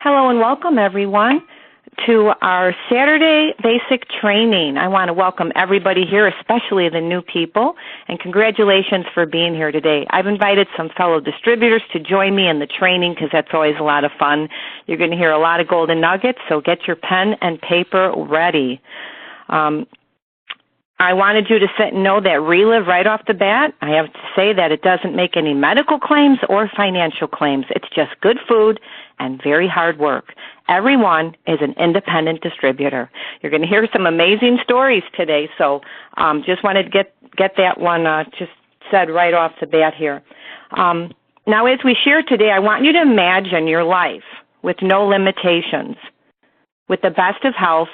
Hello and welcome, everyone, to our Saturday basic training. I want to welcome everybody here, especially the new people, and congratulations for being here today. I've invited some fellow distributors to join me in the training because that's always a lot of fun. You're going to hear a lot of golden nuggets, so get your pen and paper ready. I wanted you to sit and know that Relive right off the bat, I have to say that it doesn't make any medical claims or financial claims. It's just good food and very hard work. Everyone is an independent distributor. You're going to hear some amazing stories today, so just wanted to get that one just said right off the bat here. Now, as we share today, I want you to imagine your life with no limitations, with the best of health,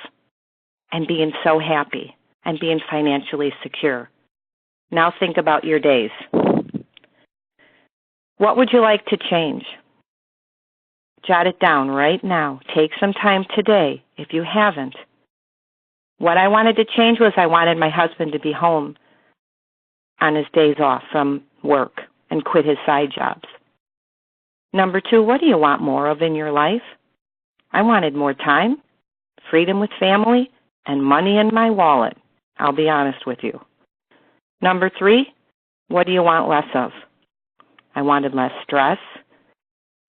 and being so happy and being financially secure. Now think about your days. What would you like to change? Jot it down right now. Take some time today if you haven't. What I wanted to change was I wanted my husband to be home on his days off from work and quit his side jobs. Number 2, what do you want more of in your life? I wanted more time, freedom with family, and money in my wallet. I'll be honest with you. Number 3, what do you want less of? I wanted less stress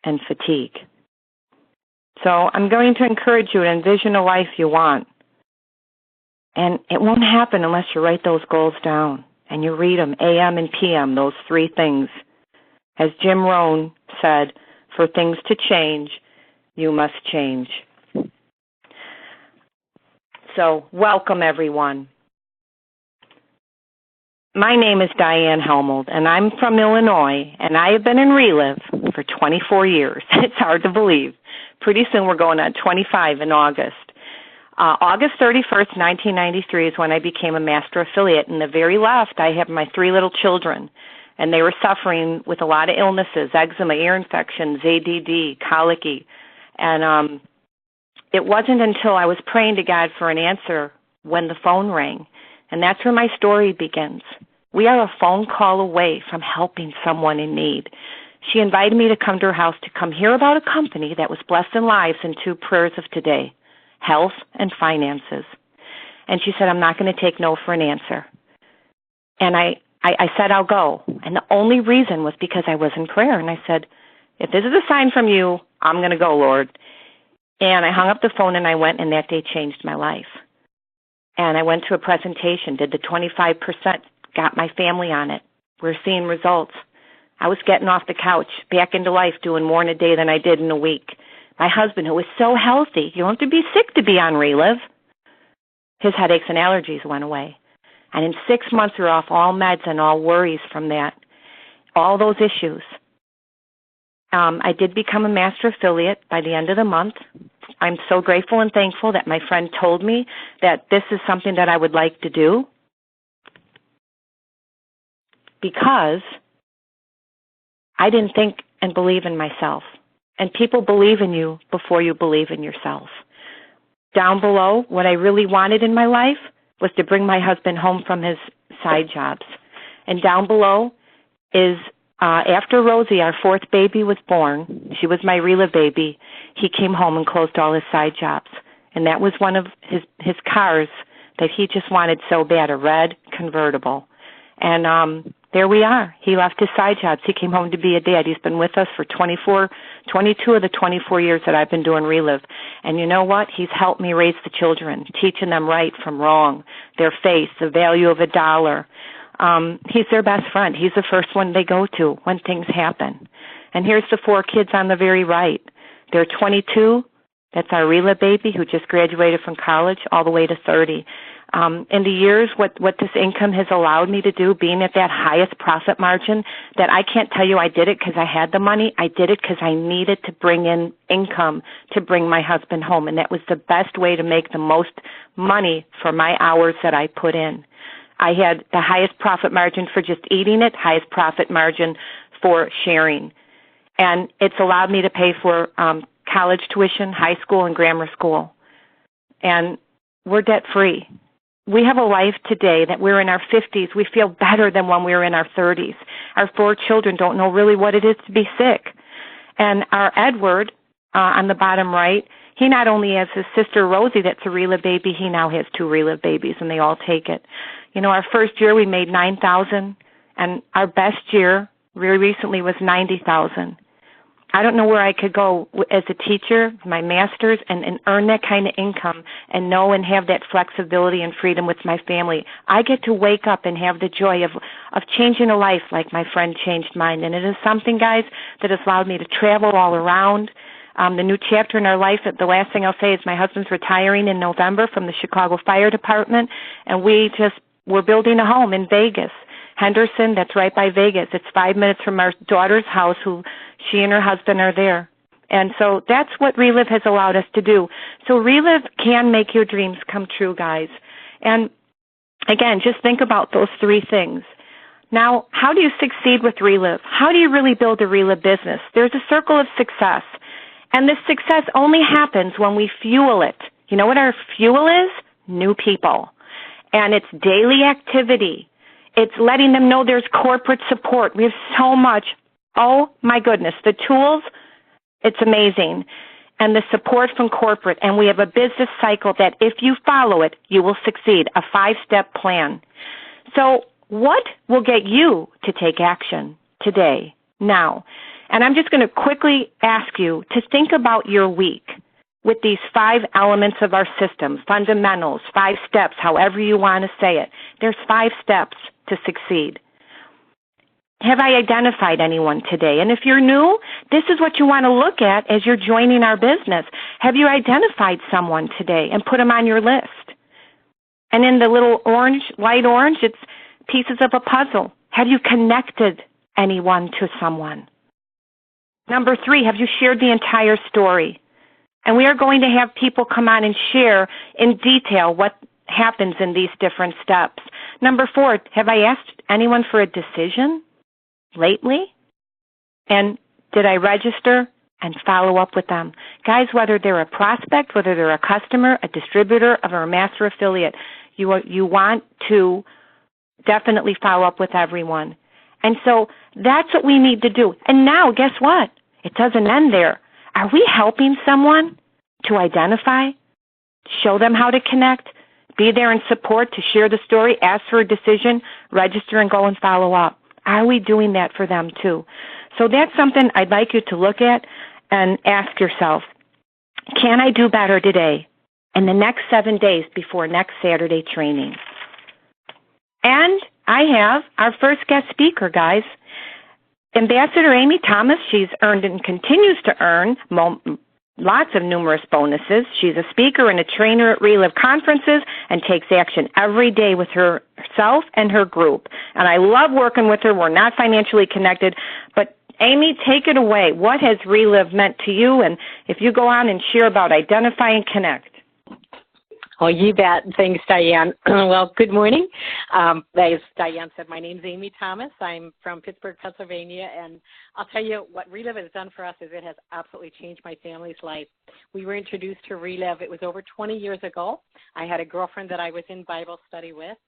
and fatigue. So I'm going to encourage you to envision a life you want. And it won't happen unless you write those goals down and you read them, AM and PM, those 3 things. As Jim Rohn said, for things to change, you must change. So welcome, everyone. My name is Diane Helmold, and I'm from Illinois, and I have been in Relive for 24 years. It's hard to believe. Pretty soon we're going on 25 in August. August 31st, 1993 is when I became a master affiliate. In the very left, I have my 3 little children, and they were suffering with a lot of illnesses, eczema, ear infections, ADD, colicky. And it wasn't until I was praying to God for an answer when the phone rang. And that's where my story begins. We are a phone call away from helping someone in need. She invited me to come to her house to come hear about a company that was blessed in lives in 2 prayers of today, health and finances. And she said, I'm not going to take no for an answer. And I said, I'll go. And the only reason was because I was in prayer. And I said, if this is a sign from you, I'm going to go, Lord. And I hung up the phone and I went, and that day changed my life. And I went to a presentation, did the 25%, got my family on it. We're seeing results. I was getting off the couch, back into life, doing more in a day than I did in a week. My husband, who was so healthy, you don't have to be sick to be on Relive. His headaches and allergies went away. And in 6 months, we were off all meds and all worries from that, all those issues. I did become a master affiliate by the end of the month. I'm so grateful and thankful that my friend told me that this is something that I would like to do, because I didn't think and believe in myself. And people believe in you before you believe in yourself. Down below, what I really wanted in my life was to bring my husband home from his side jobs. And down below is after Rosie, our 4th baby, was born, she was my Relive baby, he came home and closed all his side jobs. And that was one of his cars that he just wanted so bad, a red convertible. And there we are. He left his side jobs. He came home to be a dad. He's been with us for 22 of the 24 years that I've been doing Relive. And you know what? He's helped me raise the children, teaching them right from wrong, their faith, the value of $1. He's their best friend. He's the first one they go to when things happen. And here's the 4 kids on the very right. They're 22. That's our Relive baby who just graduated from college, all the way to 30. In the years, what this income has allowed me to do, being at that highest profit margin, that I can't tell you I did it because I had the money. I did it because I needed to bring in income to bring my husband home. And that was the best way to make the most money for my hours that I put in. I had the highest profit margin for just eating it, highest profit margin for sharing. And it's allowed me to pay for college tuition, high school, and grammar school. And we're debt-free. We have a life today that we're in our 50s. We feel better than when we were in our 30s. Our 4 children don't know really what it is to be sick. And our Edward, on the bottom right, he not only has his sister Rosie that's a Relive baby, he now has 2 Relive babies, and they all take it. You know, our first year we made $9,000, and our best year very recently was $90,000. I don't know where I could go as a teacher, my master's, and earn that kind of income and know and have that flexibility and freedom with my family. I get to wake up and have the joy of changing a life like my friend changed mine. And it is something, guys, that has allowed me to travel all around. The new chapter in our life, the last thing I'll say is my husband's retiring in November from the Chicago Fire Department, and we're building a home in Vegas. Henderson, that's right by Vegas. It's 5 minutes from our daughter's house, who she and her husband are there. And so that's what Relive has allowed us to do. So Relive can make your dreams come true, guys. And again, just think about those 3 things. Now, how do you succeed with Relive? How do you really build a Relive business? There's a circle of success. And this success only happens when we fuel it. You know what our fuel is? New people. And it's daily activity. It's letting them know there's corporate support. We have so much. Oh, my goodness. The tools, it's amazing. And the support from corporate. And we have a business cycle that if you follow it, you will succeed, a 5-step plan. So what will get you to take action today, now? And I'm just going to quickly ask you to think about your week with these 5 elements of our system, fundamentals, 5 steps, however you want to say it. There's 5 steps to succeed. Have I identified anyone today? And if you're new, this is what you want to look at as you're joining our business. Have you identified someone today and put them on your list? And in the little orange, light orange, it's pieces of a puzzle. Have you connected anyone to someone? Number 3, have you shared the entire story? And we are going to have people come on and share in detail what happens in these different steps. Number 4, have I asked anyone for a decision lately? And did I register and follow up with them? Guys, whether they're a prospect, whether they're a customer, a distributor, or a master affiliate, you want to definitely follow up with everyone. And so that's what we need to do. And now, guess what? It doesn't end there. Are we helping someone to identify, show them how to connect, be there in support to share the story, ask for a decision, register, and go and follow up? Are we doing that for them too? So that's something I'd like you to look at and ask yourself, can I do better today in the next 7 days before next Saturday training? And I have our first guest speaker, guys. Ambassador Amy Thomas, she's earned and continues to earn lots of numerous bonuses. She's a speaker and a trainer at Relive conferences and takes action every day with herself and her group. And I love working with her. We're not financially connected, but Amy, take it away. What has Relive meant to you? And if you go on and share about Identify and Connect. Oh, you bet. Thanks, Diane. Well, good morning. As Diane said, my name's Amy Thomas. I'm from Pittsburgh, Pennsylvania, and I'll tell you what Relive has done for us is it has absolutely changed my family's life. We were introduced to Relive. It was over 20 years ago. I had a girlfriend that I was in Bible study with.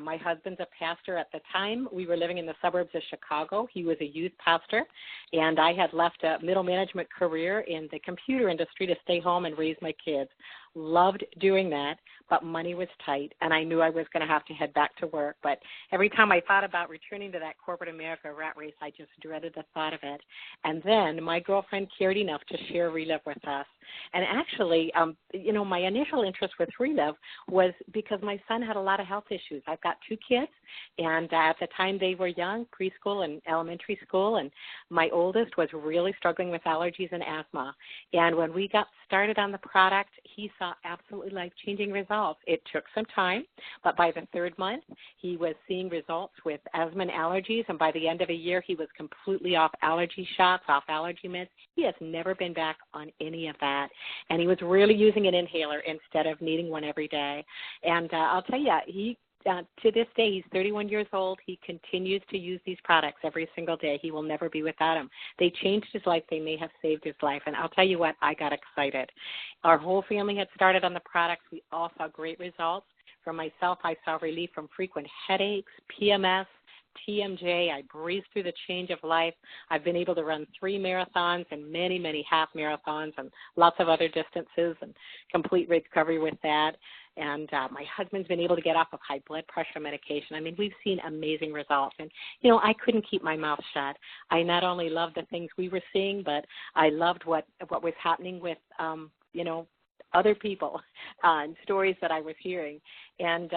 My husband's a pastor at the time. We were living in the suburbs of Chicago. He was a youth pastor, and I had left a middle management career in the computer industry to stay home and raise my kids. Loved doing that, but money was tight, and I knew I was going to have to head back to work. But every time I thought about returning to that corporate America rat race, I just dreaded the thought of it. And then my girlfriend cared enough to share Relive with us. And actually, my initial interest with Relive was because my son had a lot of health issues. I've got 2 kids, and at the time they were young, preschool and elementary school, and my oldest was really struggling with allergies and asthma. And when we got started on the product, he saw absolutely life-changing results. It took some time, but by the 3rd month, he was seeing results with asthma and allergies, and by the end of a year, he was completely off allergy shots, off allergy meds. He has never been back on any of that, and he was really using an inhaler instead of needing one every day. And I'll tell you, to this day, he's 31 years old. He continues to use these products every single day. He will never be without them. They changed his life. They may have saved his life. And I'll tell you what, I got excited. Our whole family had started on the products. We all saw great results. For myself, I saw relief from frequent headaches, PMS, TMJ. I breezed through the change of life. I've been able to run 3 marathons and many, many half marathons and lots of other distances and complete recovery with that. And my husband's been able to get off of high blood pressure medication. I mean, we've seen amazing results. And, you know, I couldn't keep my mouth shut. I not only loved the things we were seeing, but I loved what was happening with, you know, other people and stories that I was hearing. And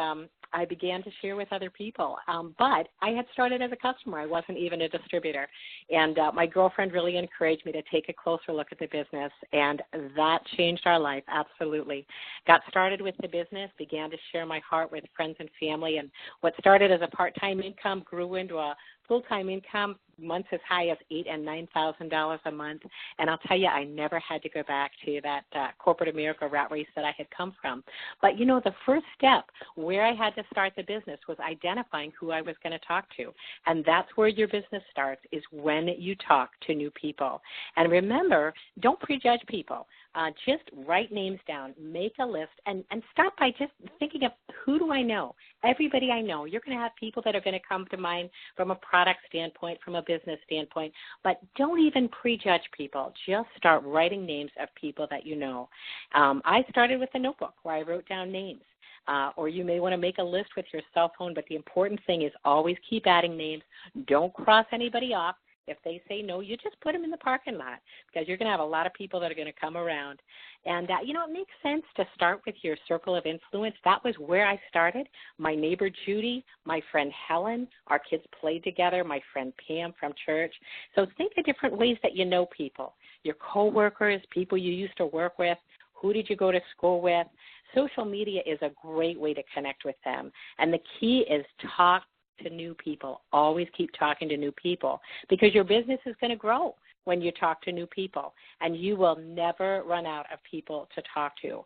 I began to share with other people. But I had started as a customer. I wasn't even a distributor. And my girlfriend really encouraged me to take a closer look at the business, and that changed our life, absolutely. Got started with the business, began to share my heart with friends and family, and what started as a part-time income grew into a full-time income, months as high as $8,000 and $9,000 a month. And I'll tell you, I never had to go back to that corporate America rat race that I had come from. But, you know, the first step where I had to start the business was identifying who I was going to talk to. And that's where your business starts, is when you talk to new people. And remember, don't prejudge people. Just write names down, make a list, and start by just thinking of, who do I know? Everybody I know. You're going to have people that are going to come to mind from a product standpoint, from a business standpoint, but don't even prejudge people. Just start writing names of people that you know. I started with a notebook where I wrote down names. Or you may want to make a list with your cell phone, but the important thing is always keep adding names. Don't cross anybody off. If they say no, you just put them in the parking lot, because you're going to have a lot of people that are going to come around. And, you know, it makes sense to start with your circle of influence. That was where I started. My neighbor Judy, my friend Helen, our kids played together, my friend Pam from church. So think of different ways that you know people, your coworkers, people you used to work with. Who did you go to school with? Social media is a great way to connect with them. And the key is talk to new people. Always keep talking to new people, because your business is going to grow when you talk to new people, and you will never run out of people to talk to.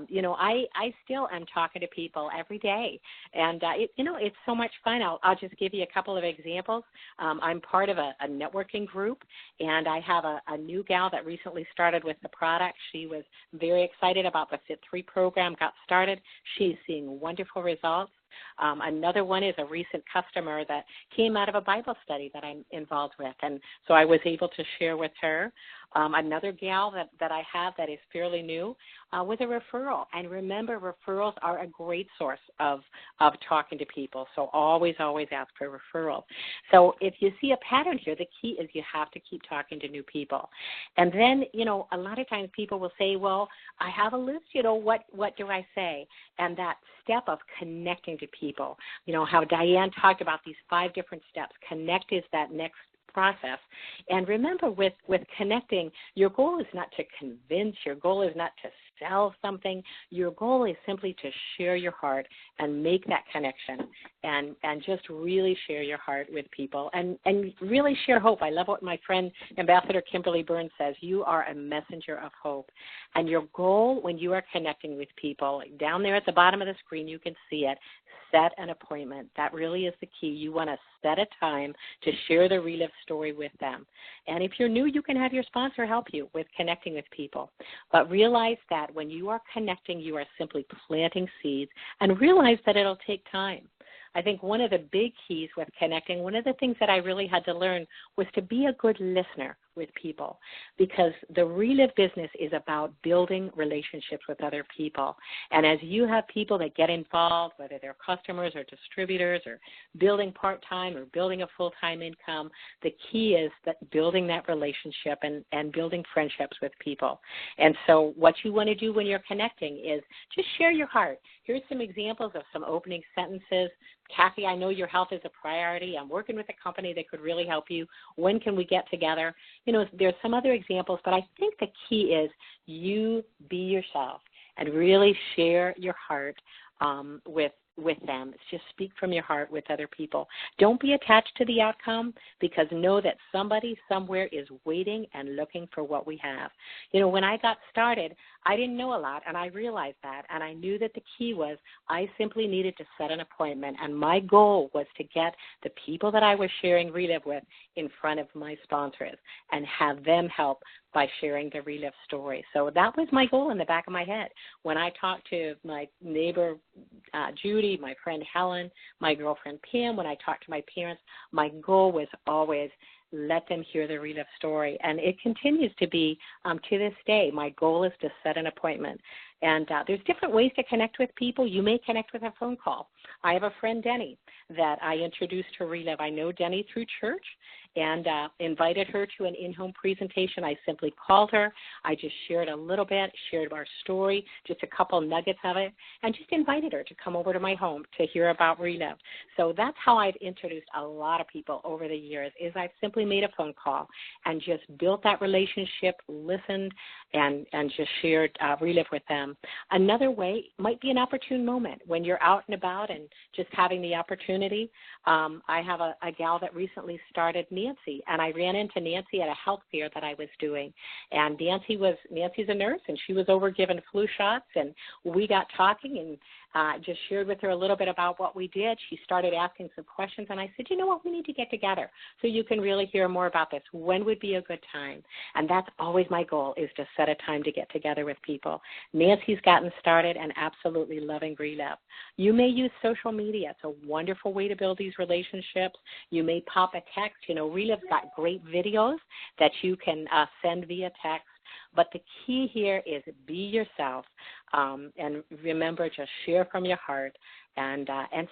You know, I still am talking to people every day, and, you know, it's so much fun. I'll just give you a couple of examples. I'm part of a networking group, and I have a new gal that recently started with the product. She was very excited about the Fit 3 program, got started. She's seeing wonderful results. Another one is a recent customer that came out of a Bible study that I'm involved with, and so I was able to share with her. Another gal that I have that is fairly new was a referral. And remember, referrals are a great source of talking to people, so always ask for referrals. So if you see a pattern here, the key is you have to keep talking to new people. And then, you know, a lot of times people will say, well, I have a list, you know, what do I say? And that step of connecting to people, you know, how Diane talked about these 5 different steps. Connect is that next process. And remember, with connecting, your goal is not to convince, your goal is not to sell something. Your goal is simply to share your heart and make that connection, and just really share your heart with people, and really share hope. I love what my friend Ambassador Kimberly Burns says: you are a messenger of hope. And your goal when you are connecting with people, down there at the bottom of the screen, you can see it, set an appointment. That really is the key. You want to set a time to share the Relive story with them. And if you're new, you can have your sponsor help you with connecting with people. But realize that when you are connecting, you are simply planting seeds, and realize that it'll take time. I think one of the big keys with connecting, one of the things that I really had to learn was to be a good listener with people, because the Relive business is about building relationships with other people. And as you have people that get involved, whether they're customers or distributors or building part-time or building a full-time income, the key is that building that relationship and building friendships with people. And so what you want to do when you're connecting is just share your heart. Here's some examples of some opening sentences. Kathy, I know your health is a priority. I'm working with a company that could really help you. When can we get together? You know, there's some other examples, but I think the key is you be yourself and really share your heart with them. Just speak from your heart with other people. Don't be attached to the outcome, because know that somebody somewhere is waiting and looking for what we have. You know, when I got started, I didn't know a lot, and I realized that, and I knew that the key was I simply needed to set an appointment, and my goal was to get the people that I was sharing Relive with in front of my sponsors and have them help by sharing the Relive story. So that was my goal in the back of my head. When I talked to my neighbor, Judy, my friend Helen, my girlfriend Pam, when I talked to my parents, my goal was always let them hear the Relive story. And it continues to be, to this day, my goal is to set an appointment. And there's different ways to connect with people. You may connect with a phone call. I have a friend, Denny, that I introduced to Relive. I know Denny through church and invited her to an in-home presentation. I simply called her. I just shared a little bit, shared our story, just a couple nuggets of it, and just invited her to come over to my home to hear about Relive. So that's how I've introduced a lot of people over the years, is I've simply made a phone call and just built that relationship, listened, and just shared Relive with them. Another way might be an opportune moment when you're out and about and just having the opportunity. I have a gal that recently started, Nancy, and I ran into Nancy at a health fair that I was doing. And Nancy's a nurse, and she was over giving flu shots, and we got talking and just shared with her a little bit about what we did. She started asking some questions, and I said, you know what, we need to get together so you can really hear more about this. When would be a good time? And that's always my goal, is to set a time to get together with people. Nancy's gotten started and absolutely loving Relive. You may use social media. It's a wonderful way to build these relationships. You may pop a text. You know, Relive's got great videos that you can send via text. But the key here is be yourself, and remember, just share from your heart and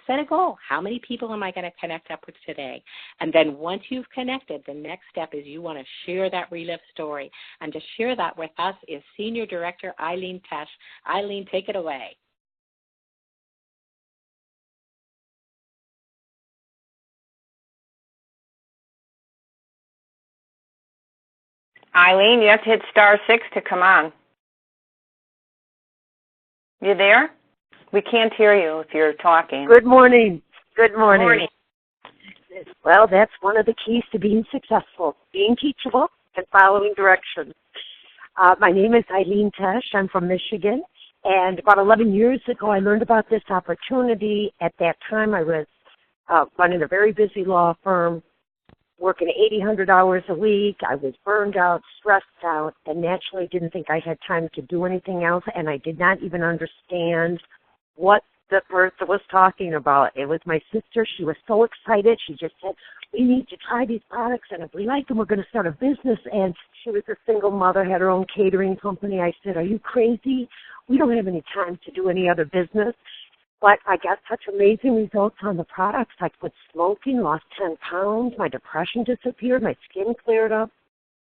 set a goal. How many people am I going to connect up with today? And then once you've connected, the next step is you want to share that Relive story. And to share that with us is Senior Director Eileen Tesh. Eileen, take it away. Eileen, you have to hit *6 to come on. You there? We can't hear you if you're talking. Good morning. Good morning. Good morning. Well, that's one of the keys to being successful, being teachable and following directions. My name is Eileen Tesh. I'm from Michigan. And about 11 years ago, I learned about this opportunity. At that time, I was running a very busy law firm, working 80, 100 hours a week. I was burned out, stressed out, and naturally didn't think I had time to do anything else, and I did not even understand what the person was talking about. It was my sister. She was so excited. She just said, we need to try these products, and if we like them, we're going to start a business. And she was a single mother, had her own catering company. I said, are you crazy? We don't have any time to do any other business. But I got such amazing results on the products. I quit smoking, lost 10 pounds, my depression disappeared, my skin cleared up,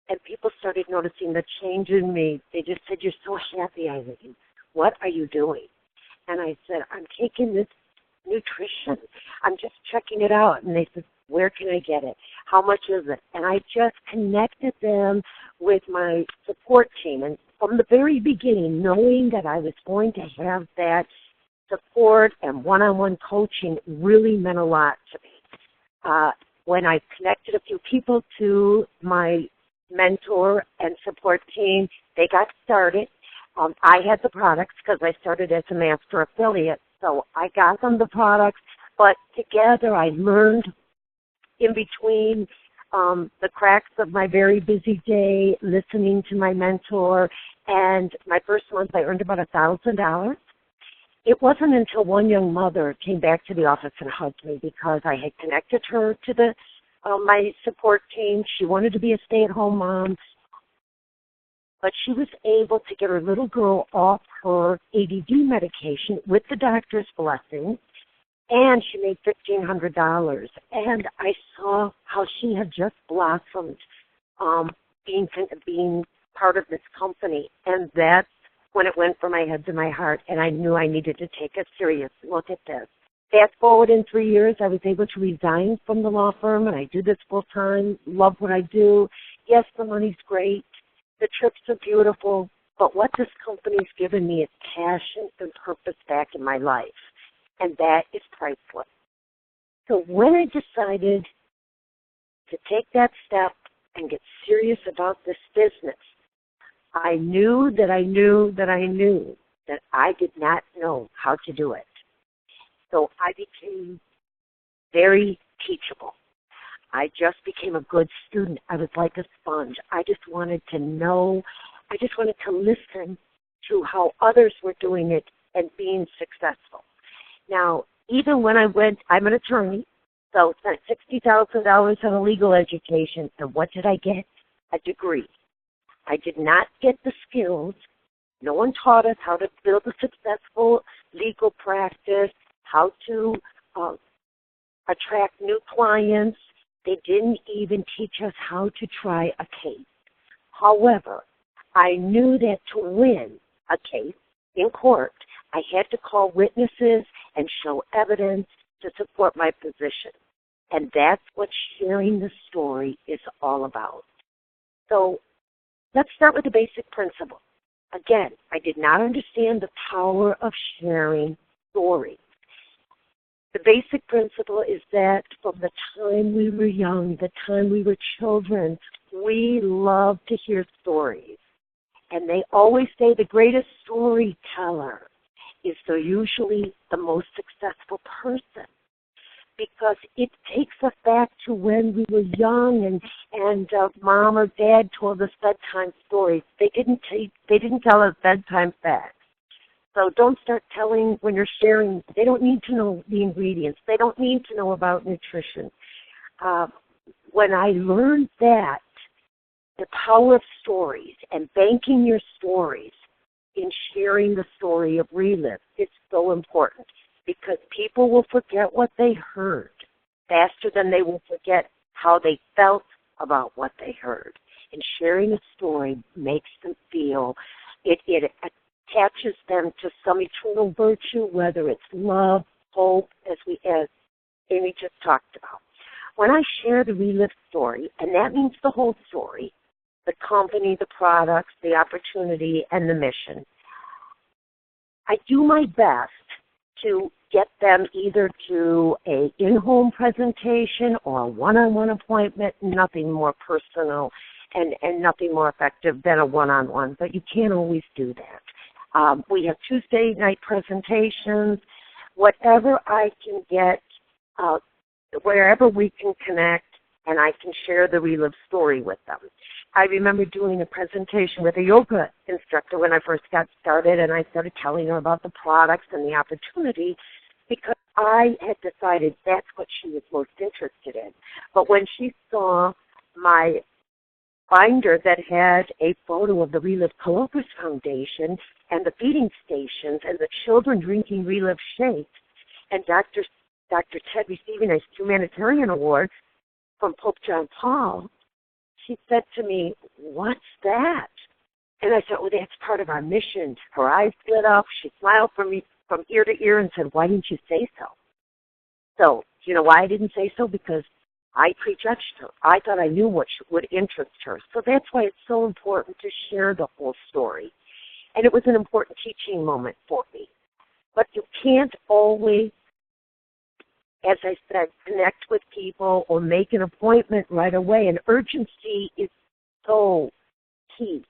and people started noticing the change in me. They just said, you're so happy, Eileen. What are you doing? And I said, I'm taking this nutrition. I'm just checking it out. And they said, where can I get it? How much is it? And I just connected them with my support team. And from the very beginning, knowing that I was going to have that support and one-on-one coaching really meant a lot to me. When I connected a few people to my mentor and support team, they got started. I had the products because I started as a master affiliate, so I got them the products, but together I learned in between the cracks of my very busy day, listening to my mentor, and my first month I earned about $1,000. It wasn't until one young mother came back to the office and hugged me because I had connected her to my support team. She wanted to be a stay-at-home mom, but she was able to get her little girl off her ADD medication with the doctor's blessing, and she made $1,500. And I saw how she had just blossomed being part of this company, and that's when it went from my head to my heart, and I knew I needed to take a serious look at this. Fast forward in 3 years, I was able to resign from the law firm, and I do this full time, love what I do. Yes, the money's great. The trips are beautiful, but what this company's given me is passion and purpose back in my life, and that is priceless. So when I decided to take that step and get serious about this business, I knew that I knew that I knew that I did not know how to do it. So I became very teachable. I just became a good student. I was like a sponge. I just wanted to know. I just wanted to listen to how others were doing it and being successful. Now, even when I'm an attorney, so spent $60,000 on a legal education, and what did I get? A degree. I did not get the skills. No one taught us how to build a successful legal practice, how to attract new clients. They didn't even teach us how to try a case. However, I knew that to win a case in court, I had to call witnesses and show evidence to support my position. And that's what sharing the story is all about. So let's start with the basic principle. Again, I did not understand the power of sharing stories. The basic principle is that from the time we were young, the time we were children, we love to hear stories. And they always say the greatest storyteller is usually the most successful person, because it takes us back to when we were young and mom or dad told us bedtime stories. They didn't tell us bedtime facts. So don't start telling when you're sharing. They don't need to know the ingredients. They don't need to know about nutrition. When I learned that, the power of stories and banking your stories in sharing the story of Relive is so important, because people will forget what they heard faster than they will forget how they felt about what they heard. And sharing a story makes them feel, it attaches them to some eternal virtue, whether it's love, hope, as Amy just talked about. When I share the Relive story, and that means the whole story, the company, the products, the opportunity, and the mission, I do my best to get them either to a in-home presentation or a one-on-one appointment, nothing more personal and nothing more effective than a one-on-one, but you can't always do that. We have Tuesday night presentations, whatever I can get, wherever we can connect, and I can share the Relive story with them. I remember doing a presentation with a yoga instructor when I first got started, and I started telling her about the products and the opportunity, because I had decided that's what she was most interested in. But when she saw my binder that had a photo of the Relive Colopus Foundation and the feeding stations and the children drinking Relive shakes, and Dr. Ted receiving a humanitarian award from Pope John Paul, she said to me, "What's that?" And I said, "Oh, that's part of our mission." Her eyes lit up. She smiled from ear to ear and said, "Why didn't you say so?" So, you know why I didn't say so? Because I prejudged her. I thought I knew what would interest her. So that's why it's so important to share the whole story. And it was an important teaching moment for me. But you can't always, as I said, connect with people or make an appointment right away. And urgency is so key,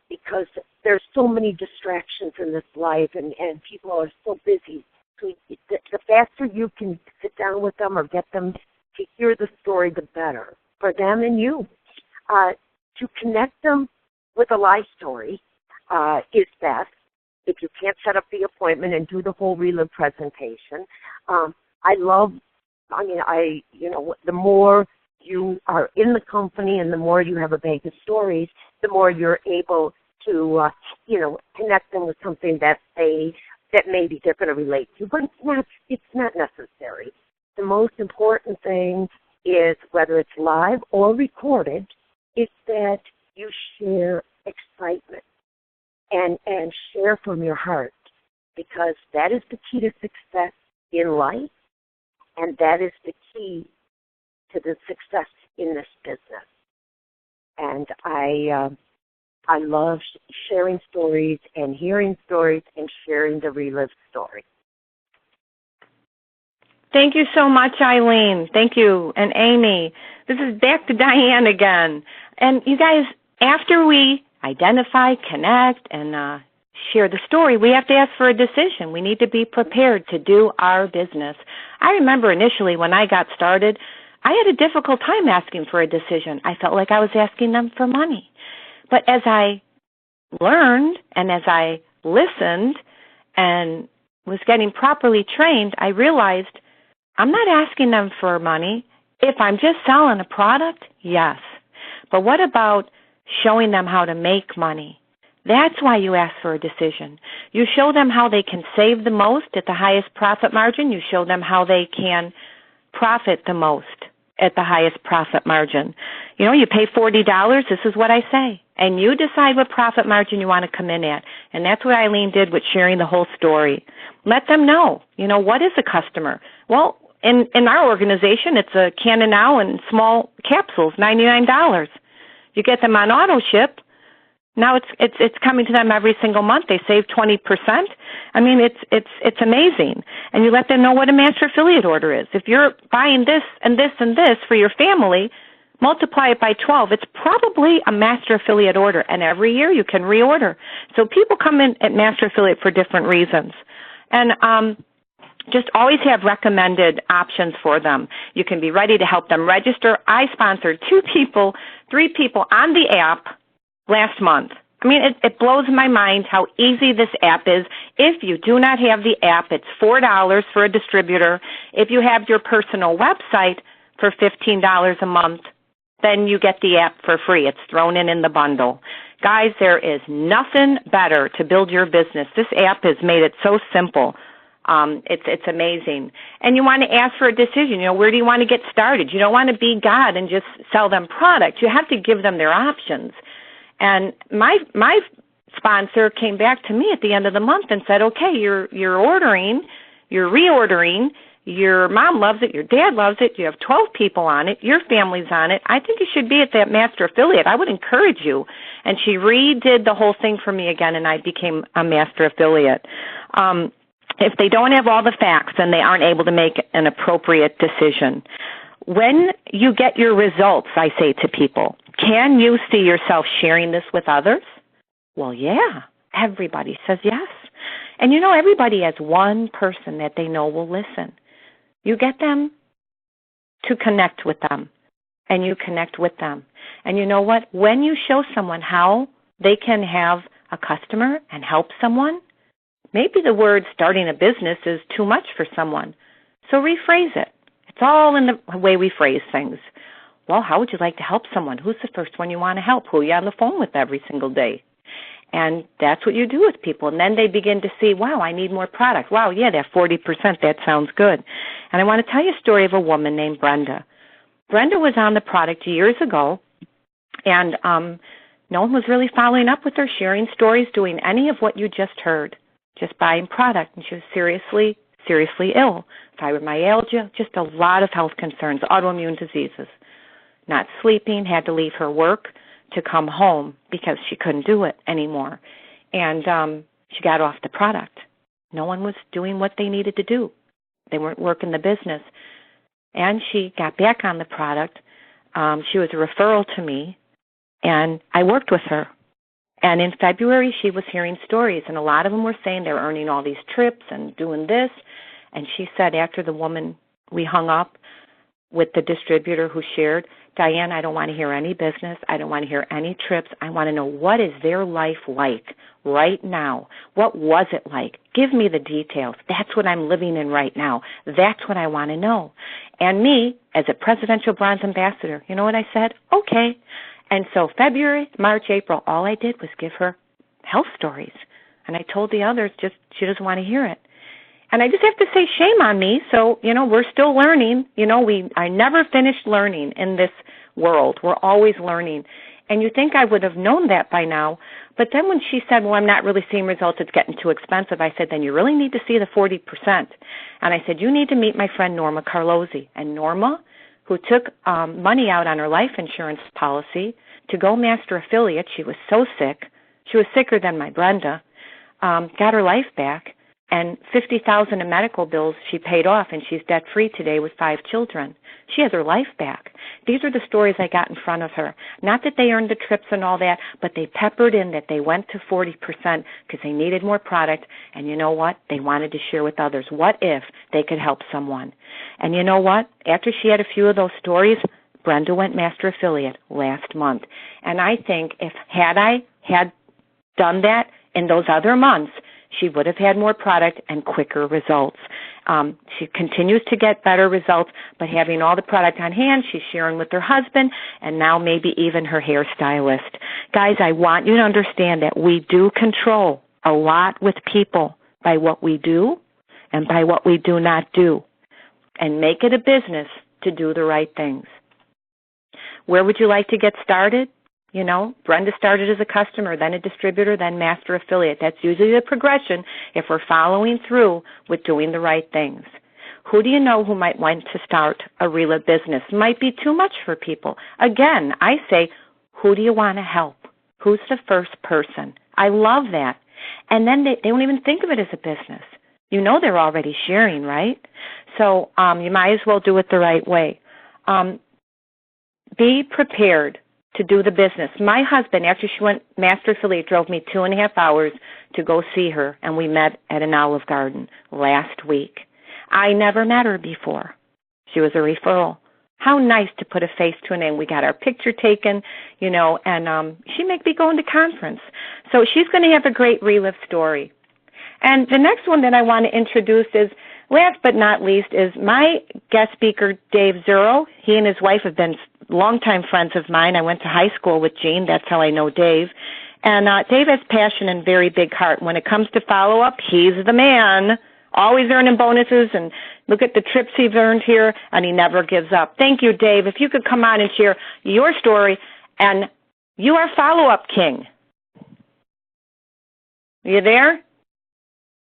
because there's so many distractions in this life, and people are so busy. So the faster you can sit down with them or get them to hear the story, the better for them and you. To connect them with a life story is best. If you can't set up the appointment and do the whole Relive presentation, the more you are in the company and the more you have a bank of stories, the more you're able to, connect them with something that maybe they're going to relate to. But it's not necessary. The most important thing is, whether it's live or recorded, is that you share excitement and share from your heart, because that is the key to success in life. And that is the key to the success in this business. And I love sharing stories and hearing stories and sharing the Relive story. Thank you so much, Eileen. Thank you. And Amy, this is back to Diane again. And you guys, after we identify, connect, and share the story, we have to ask for a decision. We need to be prepared to do our business. I remember initially when I got started, I had a difficult time asking for a decision. I felt like I was asking them for money. But as I learned and as I listened and was getting properly trained, I realized I'm not asking them for money. If I'm just selling a product, yes. But what about showing them how to make money? That's why you ask for a decision. You show them how they can save the most at the highest profit margin. You show them how they can profit the most at the highest profit margin. You pay $40, this is what I say. And you decide what profit margin you want to come in at. And that's what Eileen did with sharing the whole story. Let them know, what is a customer? Well, in our organization, it's a can of now in small capsules, $99. You get them on auto ship. Now it's coming to them every single month. They save 20%. I mean, it's amazing. And you let them know what a master affiliate order is. If you're buying this and this and this for your family, multiply it by 12. It's probably a master affiliate order, and every year you can reorder. So people come in at master affiliate for different reasons. And just always have recommended options for them. You can be ready to help them register. I sponsored 3 people on the app last month. I mean, it blows my mind how easy this app is. If you do not have the app, it's $4 for a distributor. If you have your personal website for $15 a month, then you get the app for free. It's thrown in the bundle. Guys, there is nothing better to build your business. This app has made it so simple. It's amazing. And you want to ask for a decision. Where do you want to get started? You don't want to be God and just sell them product. You have to give them their options. And my sponsor came back to me at the end of the month and said, okay, you're ordering, you're reordering, your mom loves it, your dad loves it, you have 12 people on it, your family's on it. I think you should be at that master affiliate. I would encourage you. And she redid the whole thing for me again, and I became a master affiliate. If they don't have all the facts, then they aren't able to make an appropriate decision. When you get your results, I say to people, can you see yourself sharing this with others? Well, yeah, everybody says yes. And everybody has one person that they know will listen. You get them to connect with them, and you connect with them. And you know what? When you show someone how they can have a customer and help someone, maybe the word starting a business is too much for someone. So rephrase it. It's all in the way we phrase things. Well, how would you like to help someone? Who's the first one you want to help? Who are you on the phone with every single day? And that's what you do with people. And then they begin to see, wow, I need more product. Wow, yeah, that 40%, that sounds good. And I want to tell you a story of a woman named Brenda. Brenda was on the product years ago, and no one was really following up with her, sharing stories, doing any of what you just heard, just buying product. And she was seriously, seriously ill. Fibromyalgia, just a lot of health concerns, autoimmune diseases. Not sleeping, had to leave her work to come home because she couldn't do it anymore. And she got off the product. No one was doing what they needed to do. They weren't working the business. And she got back on the product. She was a referral to me, and I worked with her. And in February, she was hearing stories, and a lot of them were saying they were earning all these trips and doing this. And she said after we hung up with the distributor who shared, Diane, I don't want to hear any business. I don't want to hear any trips. I want to know, what is their life like right now? What was it like? Give me the details. That's what I'm living in right now. That's what I want to know. And me, as a presidential bronze ambassador, you know what I said? Okay. And so February, March, April, all I did was give her health stories. And I told the others, she doesn't want to hear it. And I just have to say, shame on me. So, we're still learning. I never finished learning in this world. We're always learning. And you think I would have known that by now. But then when she said, well, I'm not really seeing results, it's getting too expensive, I said, then you really need to see the 40%. And I said, you need to meet my friend Norma Carlozzi. And Norma, who took money out on her life insurance policy to go master affiliate, she was so sick. She was sicker than my Brenda, got her life back. and $50,000 in medical bills she paid off, and she's debt-free today with 5 children. She has her life back. These are the stories I got in front of her. Not that they earned the trips and all that, but they peppered in that they went to 40% because they needed more product, and you know what? They wanted to share with others. What if they could help someone? And you know what? After she had a few of those stories, Brenda went Master Affiliate last month. And I think had I had done that in those other months, she would have had more product and quicker results. She continues to get better results, but having all the product on hand, she's sharing with her husband and now maybe even her hairstylist. Guys, I want you to understand that we do control a lot with people by what we do and by what we do not do, and make it a business to do the right things. Where would you like to get started? You know, Brenda started as a customer, then a distributor, then master affiliate. That's usually the progression if we're following through with doing the right things. Who do you know who might want to start a Relive business? Might be too much for people. Again, I say, who do you want to help? Who's the first person? I love that. And then they don't even think of it as a business. You know they're already sharing, right? So you might as well do it the right way. Be prepared to do the business. My husband, after she went Master Affiliate, drove me 2.5 hours to go see her, and we met at an Olive Garden last week. I never met her before. She was a referral. How nice to put a face to a name. We got our picture taken, you know, and she may be going to conference. So she's going to have a great Relive story. And the next one that I want to introduce is, last but not least, is my guest speaker, Dave Zuro. He and his wife have been longtime friends of mine. I went to high school with Jean. That's how I know Dave. And Dave has passion and very big heart. When it comes to follow-up, he's the man, always earning bonuses, and look at the trips he's earned here, and he never gives up. Thank you, Dave. If you could come on and share your story, and you are follow-up king. Are you there?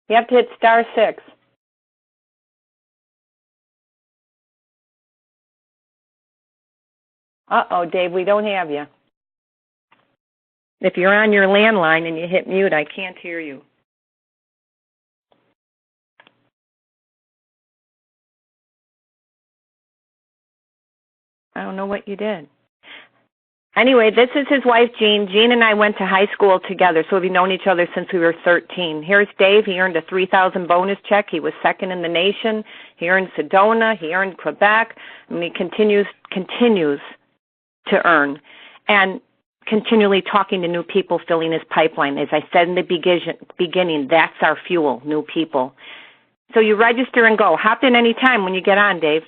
You have to hit *6. Uh-oh, Dave, we don't have you. If you're on your landline and you hit mute, I can't hear you. I don't know what you did. Anyway, this is his wife, Jean. Jean and I went to high school together, so we've known each other since we were 13. Here's Dave. He earned a $3,000 bonus check. He was second in the nation. He earned Sedona. He earned Quebec. I mean, he continues to earn, and continually talking to new people, filling his pipeline. As I said in the beginning, that's our fuel, new people. So you register and go. Hop in any time when you get on, Dave.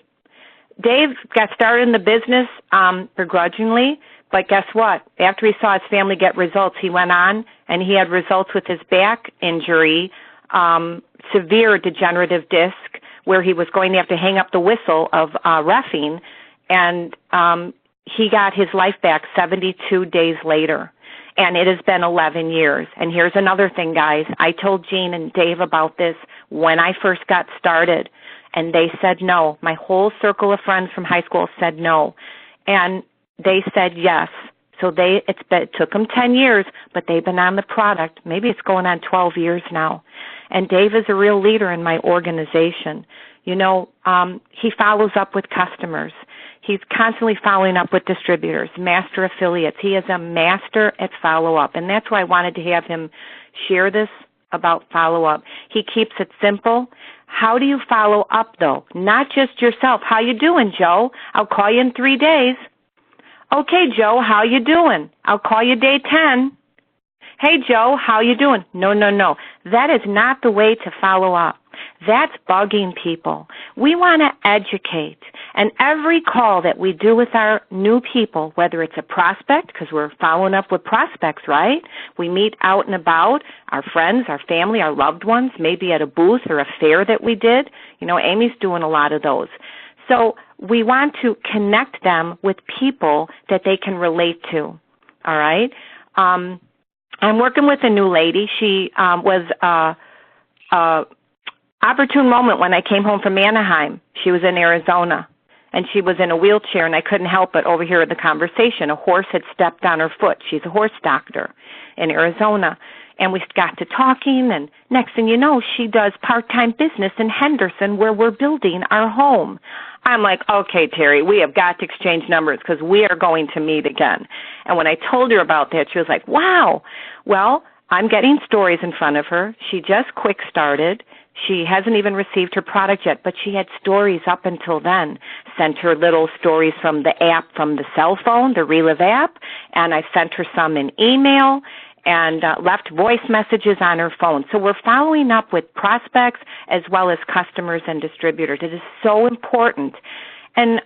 Dave got started in the business begrudgingly, but guess what? After he saw his family get results, he went on, and he had results with his back injury, severe degenerative disc, where he was going to have to hang up the whistle of reffing, and he got his life back 72 days later, and it has been 11 years. And here's another thing, guys. I told Jean and Dave about this when I first got started, and they said no. My whole circle of friends from high school said no, and they said yes. So it took them 10 years, but they've been on the product. Maybe it's going on 12 years now. And Dave is a real leader in my organization. You know, he follows up with customers. He's constantly following up with distributors, master affiliates. He is a master at follow-up, and that's why I wanted to have him share this about follow-up. He keeps it simple. How do you follow up, though? Not just yourself. How you doing, Joe? I'll call you in 3 days. Okay, Joe, how you doing? I'll call you day 10. Hey, Joe, how you doing? No. That is not the way to follow up. That's bugging people. We want to educate. And every call that we do with our new people, whether it's a prospect, because we're following up with prospects, right? We meet out and about, our friends, our family, our loved ones, maybe at a booth or a fair that we did. You know, Amy's doing a lot of those. So we want to connect them with people that they can relate to, all right? I'm working with a new lady. She was opportune moment when I came home from Anaheim. She was in Arizona. and she was in a wheelchair, and I couldn't help but overhear the conversation. A horse had stepped on her foot. She's a horse doctor in Arizona. And we got to talking, and next thing you know, she does part-time business in Henderson where we're building our home. I'm like, okay, Terry, we have got to exchange numbers because we are going to meet again. And when I told her about that, she was like, wow. Well, I'm getting stories in front of her. She just quick started. She hasn't even received her product yet, but she had stories up until then. Sent her little stories from the app, from the cell phone, the Relive app, and I sent her some in email and left voice messages on her phone. So we're following up with prospects as well as customers and distributors. It is so important. And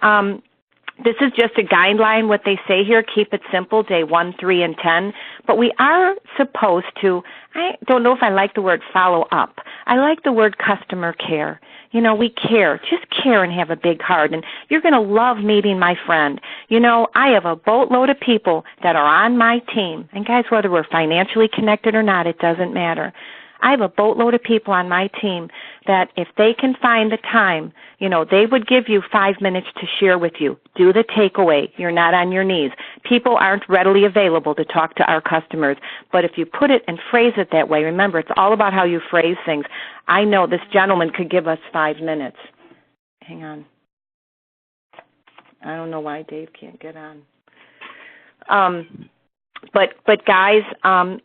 this is just a guideline, what they say here, keep it simple, day 1, 3, and 10. But we are supposed to, I don't know if I like the word follow up. I like the word customer care. You know, we care. Just care and have a big heart. And you're going to love meeting my friend. You know, I have a boatload of people that are on my team. And guys, whether we're financially connected or not, it doesn't matter. I have a boatload of people on my team that if they can find the time, you know, they would give you 5 minutes to share with you. Do the takeaway. You're not on your knees. People aren't readily available to talk to our customers. But if you put it and phrase it that way, remember, it's all about how you phrase things. I know this gentleman could give us 5 minutes. Hang on. I don't know why Dave can't get on. But guys,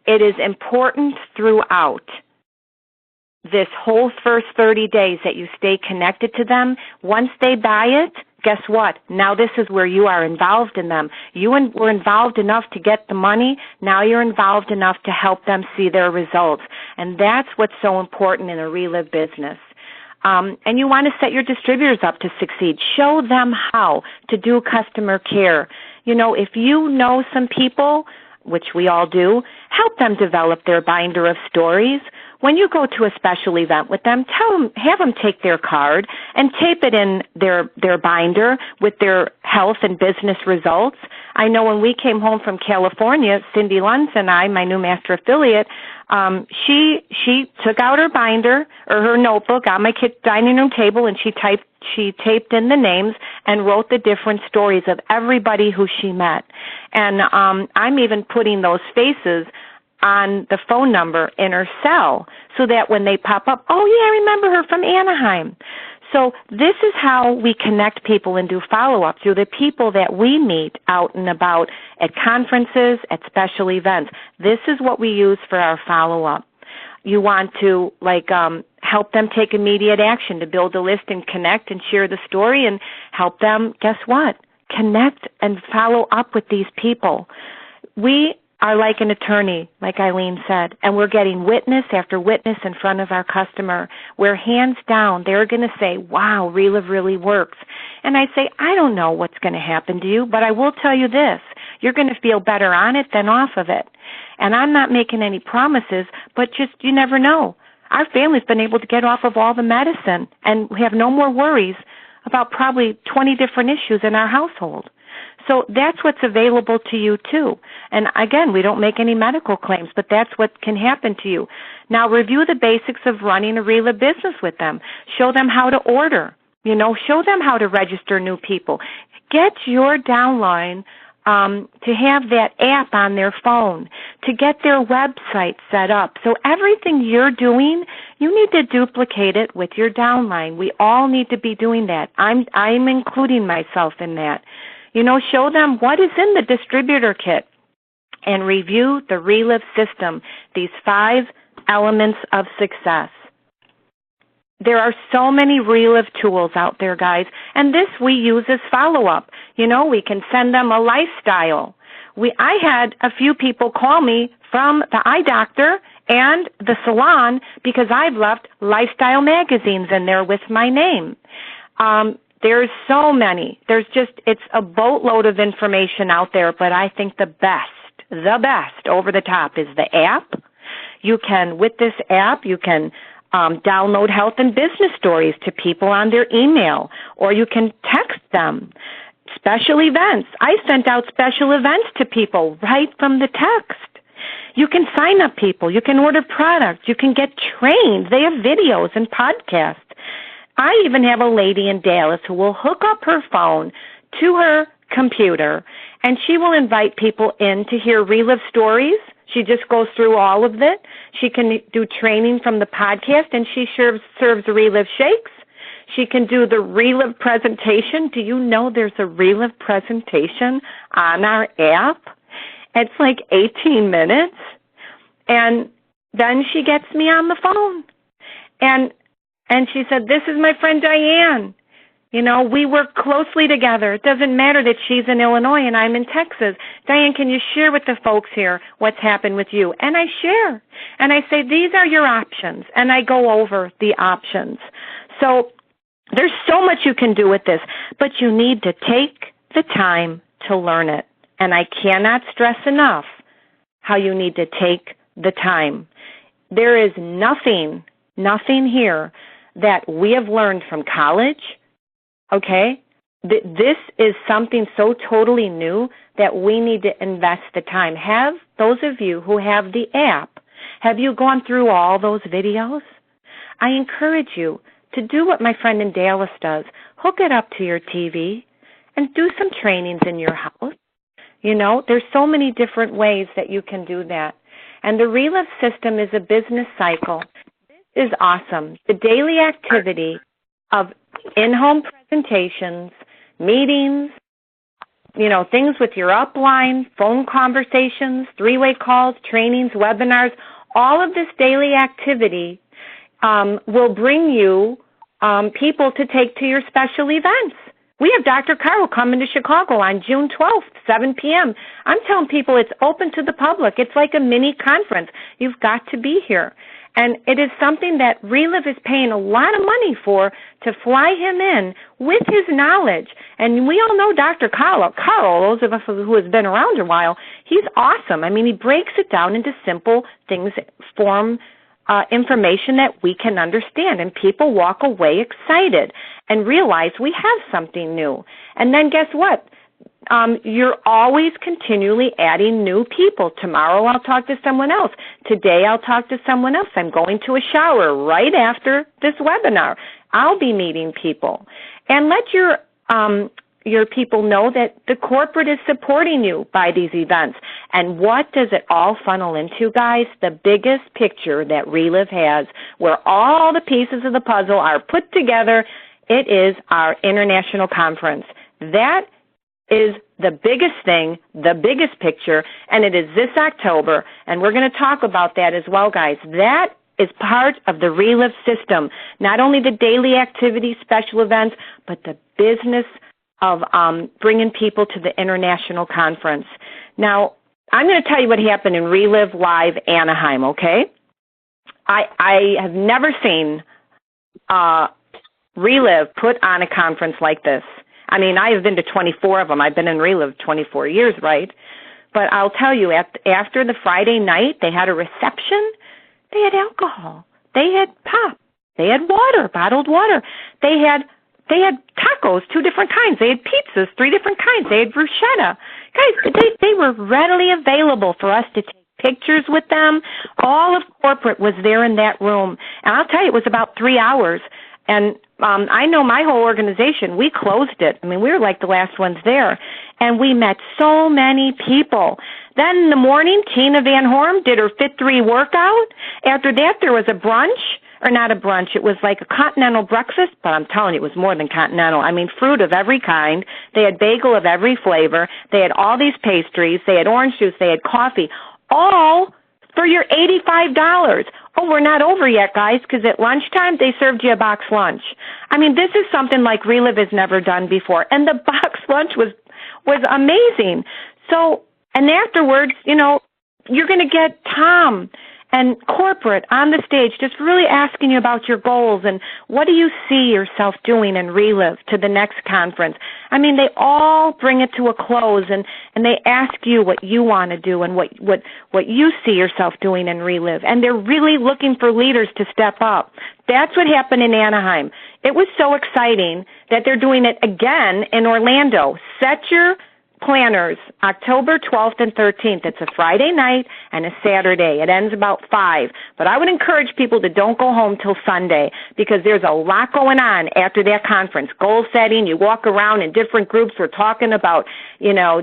it is important throughout this whole first 30 days that you stay connected to them. Once they buy it, guess what? Now this is where you are involved in them. You were involved enough to get the money. Now you're involved enough to help them see their results. And that's what's so important in a Relive business. And you want to set your distributors up to succeed. Show them how to do customer care. You know, if you know some people, which we all do, help them develop their binder of stories. When you go to a special event with them, have them take their card and tape it in their binder with their health and business results. I know when we came home from California, Cindy Luntz and I, my new master affiliate, she took out her binder or her notebook on my dining room table, and she taped in the names and wrote the different stories of everybody who she met. And I'm even putting those faces on the phone number in her cell so that when they pop up, oh, yeah, I remember her from Anaheim. So this is how we connect people and do follow-up through the people that we meet out and about at conferences, at special events. This is what we use for our follow-up. You want to, help them take immediate action to build a list and connect and share the story and help them, guess what? Connect and follow up with these people. We are like an attorney, like Eileen said, and we're getting witness after witness in front of our customer, where hands down they're going to say, wow, Relive really works. And I say, I don't know what's going to happen to you, but I will tell you this, you're going to feel better on it than off of it. And I'm not making any promises, but just you never know. Our family's been able to get off of all the medicine, and we have no more worries about probably 20 different issues in our household. So that's what's available to you, too. And, again, we don't make any medical claims, but that's what can happen to you. Now, review the basics of running a Relive business with them. Show them how to order. Show them how to register new people. Get your downline to have that app on their phone, to get their website set up. So everything you're doing, you need to duplicate it with your downline. We all need to be doing that. I'm including myself in that. Show them what is in the distributor kit and review the Relive system, these 5 elements of success. There are so many Relive tools out there, guys, and this we use as follow-up. We can send them a lifestyle. I had a few people call me from the eye doctor and the salon because I've left lifestyle magazines in there with my name. There's so many. It's a boatload of information out there, but I think the best over the top is the app. With this app, you can download health and business stories to people on their email, or you can text them. Special events. I sent out special events to people right from the text. You can sign up people. You can order products. You can get trained. They have videos and podcasts. I even have a lady in Dallas who will hook up her phone to her computer, and she will invite people in to hear Relive stories. She just goes through all of it. She can do training from the podcast, and she serves Relive shakes. She can do the Relive presentation. Do you know there's a Relive presentation on our app? It's like 18 minutes. And then she gets me on the phone. And she said, this is my friend Diane. You know, we work closely together. It doesn't matter that she's in Illinois and I'm in Texas. Diane, can you share with the folks here what's happened with you? And I share. And I say, these are your options. And I go over the options. So there's so much you can do with this, but you need to take the time to learn it. And I cannot stress enough how you need to take the time. There is nothing here that we have learned from college. Okay, this is something so totally new that we need to invest the time. Have those of you who have the app, have you gone through all those videos? I encourage you to do what my friend in Dallas does. Hook it up to your TV and do some trainings in your house. You know, there's so many different ways that you can do that. And the Relive system is a business cycle. This is awesome. The daily activity of in-home presentations, meetings, you know, things with your upline, phone conversations, three-way calls, trainings, webinars, all of this daily activity will bring you people to take to your special events. We have Dr. Carl coming to Chicago on June 12th, 7 p.m. I'm telling people it's open to the public. It's like a mini conference. You've got to be here. And it is something that Relive is paying a lot of money for, to fly him in with his knowledge. And we all know Dr. Carl, those of us who has been around a while, he's awesome. I mean, he breaks it down into simple things, information that we can understand. And people walk away excited and realize we have something new. And then guess what? You're always continually adding new people. Tomorrow I'll talk to someone else. Today I'll talk to someone else. I'm going to a shower right after this webinar. I'll be meeting people. And let your people know that the corporate is supporting you by these events. And what does it all funnel into, guys? The biggest picture that Relive has, where all the pieces of the puzzle are put together, it is our international conference. That is the biggest thing, the biggest picture, and it is this October, and we're going to talk about that as well, guys. That is part of the Relive system, not only the daily activities, special events, but the business of bringing people to the international conference. Now, I'm going to tell you what happened in Relive Live Anaheim, okay? I have never seen Relive put on a conference like this. I mean, I have been to 24 of them. I've been in Relive 24 years, right? But I'll tell you, after the Friday night, they had a reception. They had alcohol. They had pop. They had water, bottled water. They had tacos, 2 different kinds. They had pizzas, 3 different kinds. They had bruschetta. Guys, they were readily available for us to take pictures with them. All of corporate was there in that room. And I'll tell you, it was about 3 hours. And I know my whole organization, we closed it. I mean, we were like the last ones there. And we met so many people. Then in the morning, Tina Van Horn did her Fit 3 workout. After that, there was a brunch. Or not a brunch, it was like a continental breakfast, but I'm telling you, it was more than continental. I mean, fruit of every kind. They had bagel of every flavor. They had all these pastries. They had orange juice. They had coffee, all for your $85. Oh, we're not over yet, guys, because at lunchtime, they served you a box lunch. I mean, this is something like Relive has never done before, and the box lunch was amazing. So, and afterwards, you know, you're going to get Tom and corporate on the stage just really asking you about your goals and what do you see yourself doing in Relive to the next conference. I mean, they all bring it to a close and they ask you what you want to do and what you see yourself doing in Relive. And they're really looking for leaders to step up. That's what happened in Anaheim. It was so exciting that they're doing it again in Orlando. Set your planners, October 12th and 13th. It's a Friday night and a Saturday. It ends about 5. But I would encourage people to don't go home till Sunday because there's a lot going on after that conference. Goal setting, you walk around in different groups. We're talking about,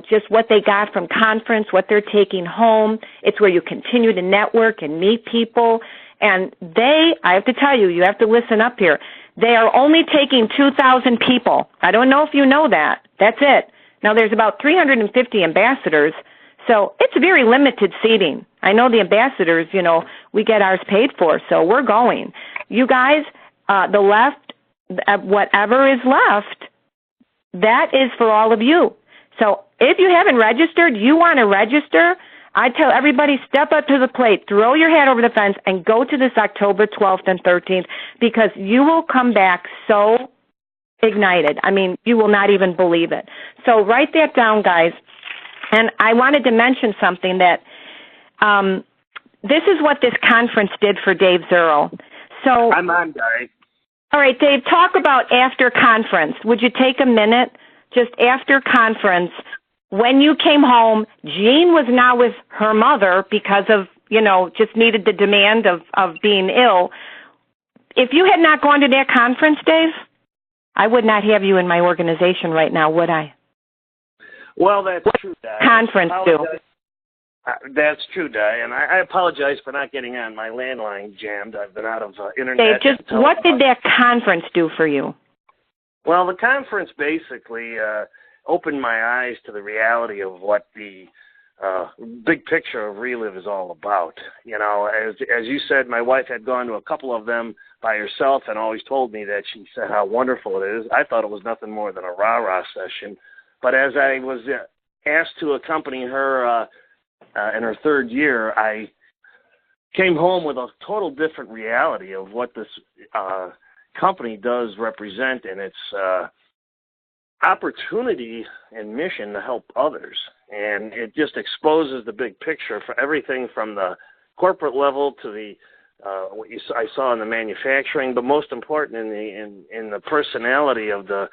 just what they got from conference, what they're taking home. It's where you continue to network and meet people. And I have to tell you, you have to listen up here. They are only taking 2,000 people. I don't know if you know that. That's it. Now, there's about 350 ambassadors, so it's very limited seating. I know the ambassadors, we get ours paid for, so we're going. You guys, the left, whatever is left, that is for all of you. So if you haven't registered, you want to register, I tell everybody, step up to the plate, throw your hat over the fence, and go to this October 12th and 13th because you will come back so ignited. I mean, you will not even believe it. So write that down, guys. And I wanted to mention something that this is what this conference did for Dave Zero. So I'm on, Diane. All right, Dave, talk about after conference. Would you take a minute? Just after conference, when you came home, Jean was now with her mother because of, just needed the demand of being ill. If you had not gone to that conference, Dave, I would not have you in my organization right now, would I? Well, that's true, Di. Conference, too. That's true, Di, and I apologize for not getting on. My landline jammed. I've been out of internet. Dave, just what did that conference do for you? Well, the conference basically opened my eyes to the reality of what the big picture of Relive is all about. As you said, my wife had gone to a couple of them by herself and always told me that she said how wonderful it is. I thought it was nothing more than a rah-rah session. But as I was asked to accompany her in her third year, I came home with a total different reality of what this company does represent in its opportunity and mission to help others. And it just exposes the big picture for everything from the corporate level to the what I saw in the manufacturing, but most important in the personality of the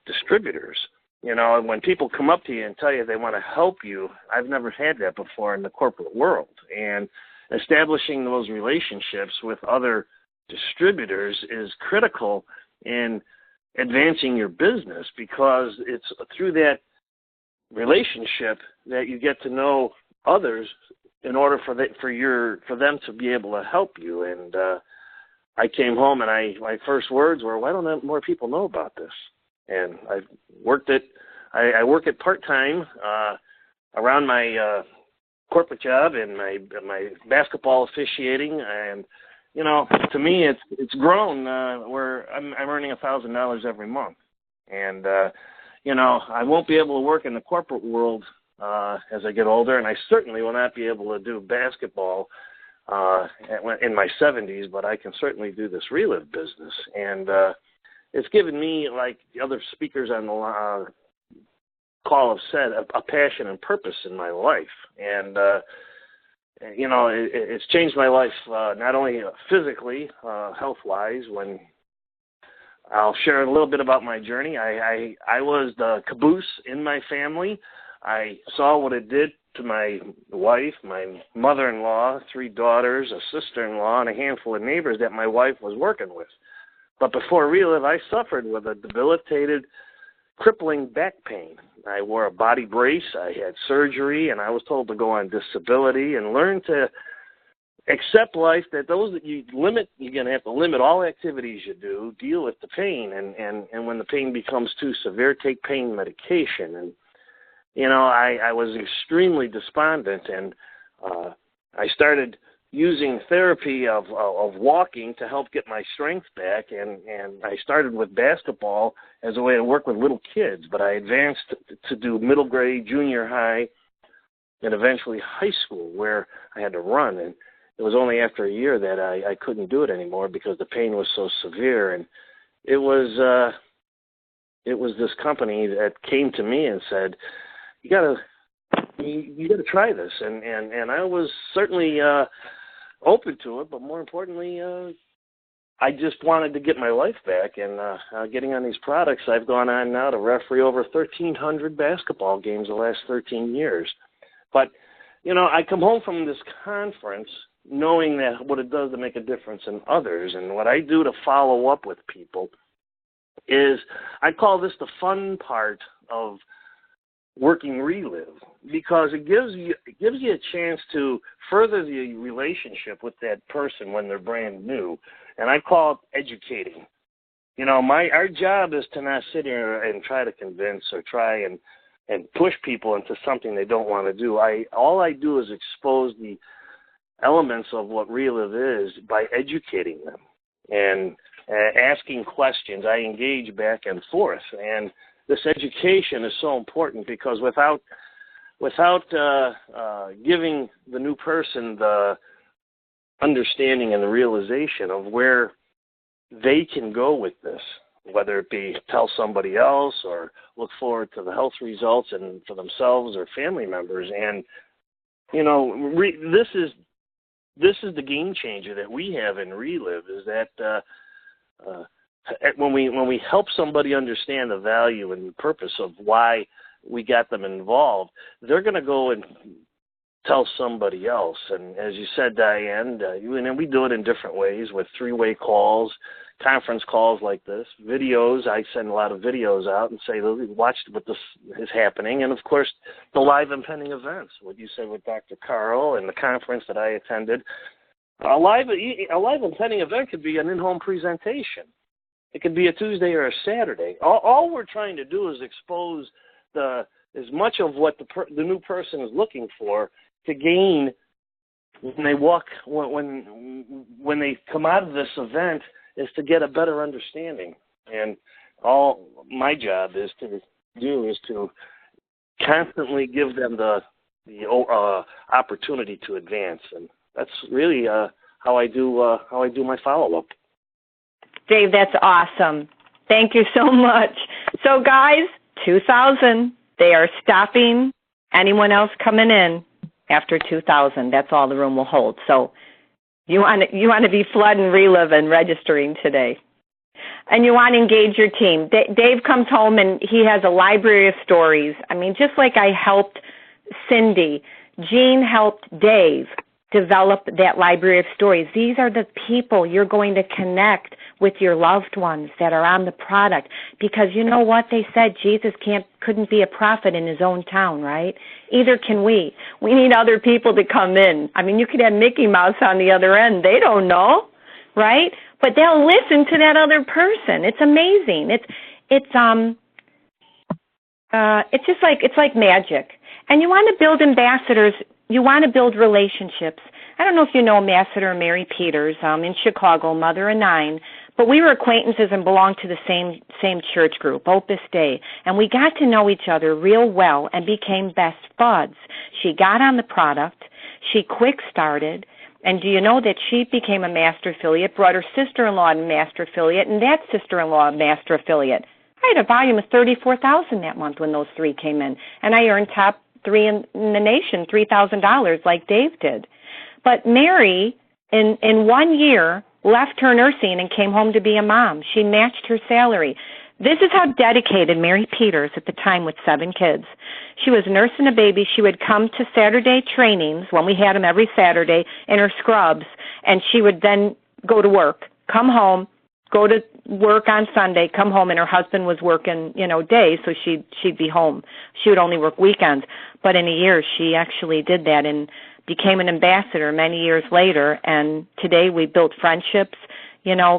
distributors. When people come up to you and tell you they want to help you, I've never had that before in the corporate world. And establishing those relationships with other distributors is critical in advancing your business because it's through that relationship that you get to know others in order for them to be able to help you. And I came home and my first words were, why don't more people know about this? And I work it part-time around my corporate job and my basketball officiating. And, to me, it's grown where I'm earning $1,000 every month. And, I won't be able to work in the corporate world as I get older, and I certainly will not be able to do basketball in my 70s, but I can certainly do this Relive business. And it's given me, like the other speakers on the call have said, a passion and purpose in my life. And, it's changed my life not only physically, health-wise. When I'll share a little bit about my journey. I was the caboose in my family. I saw what it did to my wife, my mother-in-law, 3 daughters, a sister-in-law, and a handful of neighbors that my wife was working with. But before Relive, I suffered with a debilitated, crippling back pain. I wore a body brace, I had surgery, and I was told to go on disability and learn to accept life, that those that you limit, you're going to have to limit all activities you do, deal with the pain, and when the pain becomes too severe, take pain medication. And, I was extremely despondent, and I started using therapy of walking to help get my strength back, and I started with basketball as a way to work with little kids, but I advanced to do middle grade, junior high, and eventually high school, where I had to run. And it was only after a year that I couldn't do it anymore because the pain was so severe. And it was this company that came to me and said, you gotta try this. And I was certainly open to it, but more importantly, I just wanted to get my life back, and getting on these products, I've gone on now to referee over 1,300 basketball games the last 13 years. But, I come home from this conference knowing that what it does to make a difference in others, and what I do to follow up with people is I call this the fun part of working Relive, because it gives you a chance to further the relationship with that person when they're brand new, and I call it educating. Our job is to not sit here and try to convince or try and push people into something they don't want to do. All I do is expose the elements of what Relive is by educating them and asking questions. I engage back and forth, and this education is so important, because without giving the new person the understanding and the realization of where they can go with this, whether it be tell somebody else or look forward to the health results and for themselves or family members, and this is the game changer that we have in Relive, is that when we help somebody understand the value and the purpose of why we got them involved, they're going to go and tell somebody else. And as you said, Diane, we do it in different ways with three-way calls, conference calls like this, videos. I send a lot of videos out and say, watch what this is happening. And, of course, the live impending events, what you said with Dr. Carl and the conference that I attended. A live impending event could be an in-home presentation. It could be a Tuesday or a Saturday. All we're trying to do is expose as much of what the new person is looking for to gain when they when they come out of this event, is to get a better understanding. And all my job is to constantly give them the opportunity to advance, and that's really how I do my follow-up. Dave, that's awesome. Thank you so much. So, guys, 2,000, they are stopping anyone else coming in after 2,000. That's all the room will hold. So you want to be flooding, Relive, and registering today. And you want to engage your team. Dave comes home and he has a library of stories. I mean, just like I helped Cindy, Jean helped Dave develop that library of stories. These are the people you're going to connect with your loved ones that are on the product, because you know what they said, Jesus couldn't be a prophet in his own town, right? Either can we. We need other people to come in. I mean, you could have Mickey Mouse on the other end. They don't know, right? But they'll listen to that other person. It's amazing. It's like magic. And you want to build ambassadors. You want to build relationships. I don't know if you know Ambassador Mary Peters in Chicago, mother of 9, but we were acquaintances and belonged to the same church group, Opus Dei, and we got to know each other real well and became best buds. She got on the product. She quick started. And do you know that she became a master affiliate, brought her sister-in-law a master affiliate, and that sister-in-law a master affiliate? I had a volume of 34,000 that month when those 3 came in, and I earned top 3 in the nation, $3,000 like Dave did. But Mary, in 1 year, left her nursing and came home to be a mom. She matched her salary. This is how dedicated Mary Peters at the time with 7 kids. She was nursing a baby. She would come to Saturday trainings when we had them every Saturday in her scrubs, and she would then go to work, come home, go to work on Sunday, come home, and her husband was working, days, so she'd be home. She would only work weekends. But in a year, she actually did that and became an ambassador many years later, and today we built friendships.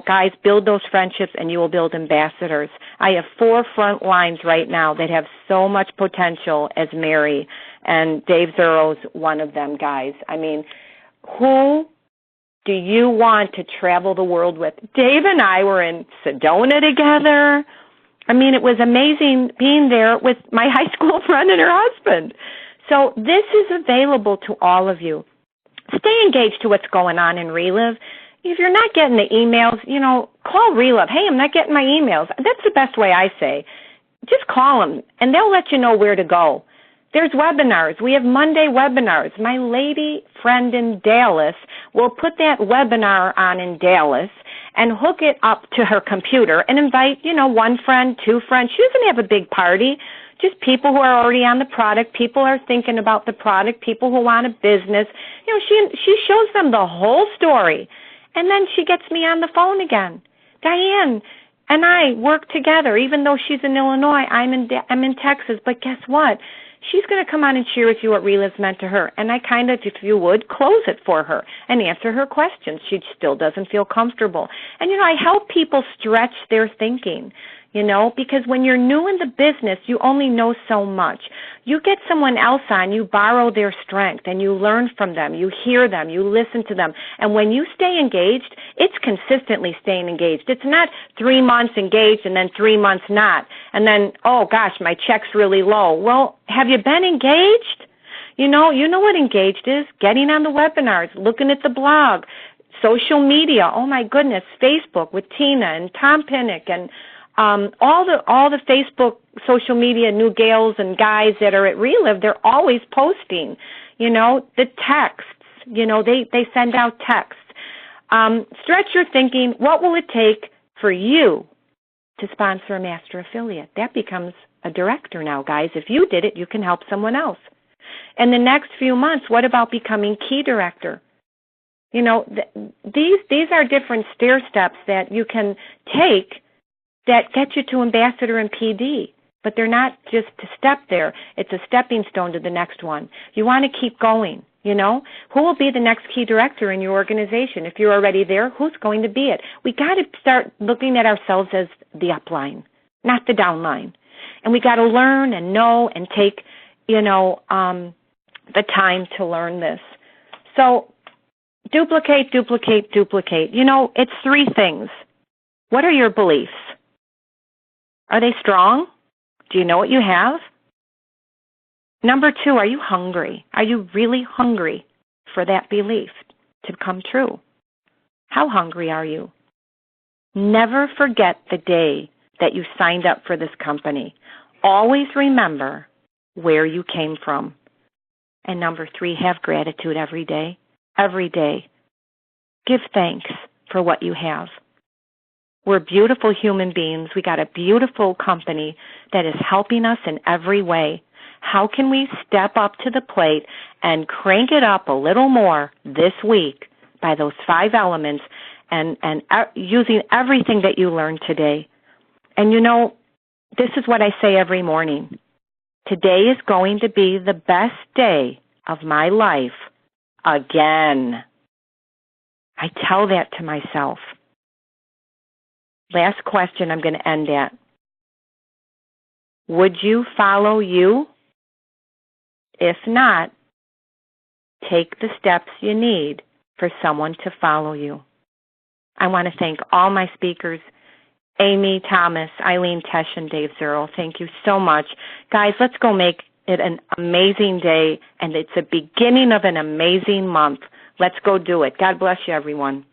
Guys, build those friendships and you will build ambassadors. I have 4 front lines right now that have so much potential as Mary, and Dave Zerro's one of them, guys. I mean, who do you want to travel the world with? Dave and I were in Sedona together. I mean, it was amazing being there with my high school friend and her husband. So this is available to all of you. Stay engaged to what's going on in Relive. If you're not getting the emails, call Relive. Hey, I'm not getting my emails. That's the best way I say. Just call them, and they'll let you know where to go. There's webinars. We have Monday webinars. My lady friend in Dallas will put that webinar on in Dallas, and hook it up to her computer and invite, one friend, two friends. She doesn't have a big party, just people who are already on the product, people who are thinking about the product, people who want a business. She shows them the whole story. And then she gets me on the phone again. Diane and I work together, even though she's in Illinois, I'm in Texas, but guess what? She's going to come on and share with you what Relive's meant to her. And I kind of, if you would, close it for her and answer her questions. She still doesn't feel comfortable. And, I help people stretch their thinking, because when you're new in the business, you only know so much. You get someone else on, you borrow their strength, and you learn from them. You hear them. You listen to them. And when you stay engaged, it's consistently staying engaged. It's not 3 months engaged and then 3 months not. And then, oh, gosh, my check's really low. Well, have you been engaged? You know what engaged is? Getting on the webinars, looking at the blog, social media. Oh, my goodness, Facebook with Tina and Tom Pinnick and all the Facebook, social media, new gals and guys that are at Relive, they're always posting, the texts, they send out texts. Stretch your thinking. What will it take for you to sponsor a master affiliate? That becomes a director now, guys. If you did it, you can help someone else. In the next few months, what about becoming key director? These are different stair steps that you can take that get you to ambassador and PD, but they're not just to step there. It's a stepping stone to the next one. You want to keep going, Who will be the next key director in your organization? If you're already there, who's going to be it? We got to start looking at ourselves as the upline, not the downline. And we got to learn and know and take, the time to learn this. So duplicate. It's 3 things. What are your beliefs? Are they strong? Do you know what you have? Number 2, are you hungry? Are you really hungry for that belief to come true? How hungry are you? Never forget the day that you signed up for this company. Always remember where you came from. And number 3, have gratitude every day. Every day. Give thanks for what you have. We're beautiful human beings. We got a beautiful company that is helping us in every way. How can we step up to the plate and crank it up a little more this week by those 5 elements and using everything that you learned today? And this is what I say every morning. Today is going to be the best day of my life again. I tell that to myself. Last question I'm going to end at. Would you follow you? If not, take the steps you need for someone to follow you. I want to thank all my speakers, Amy, Thomas, Eileen, Tesh, and Dave Zerl. Thank you so much. Guys, let's go make it an amazing day, and it's the beginning of an amazing month. Let's go do it. God bless you, everyone.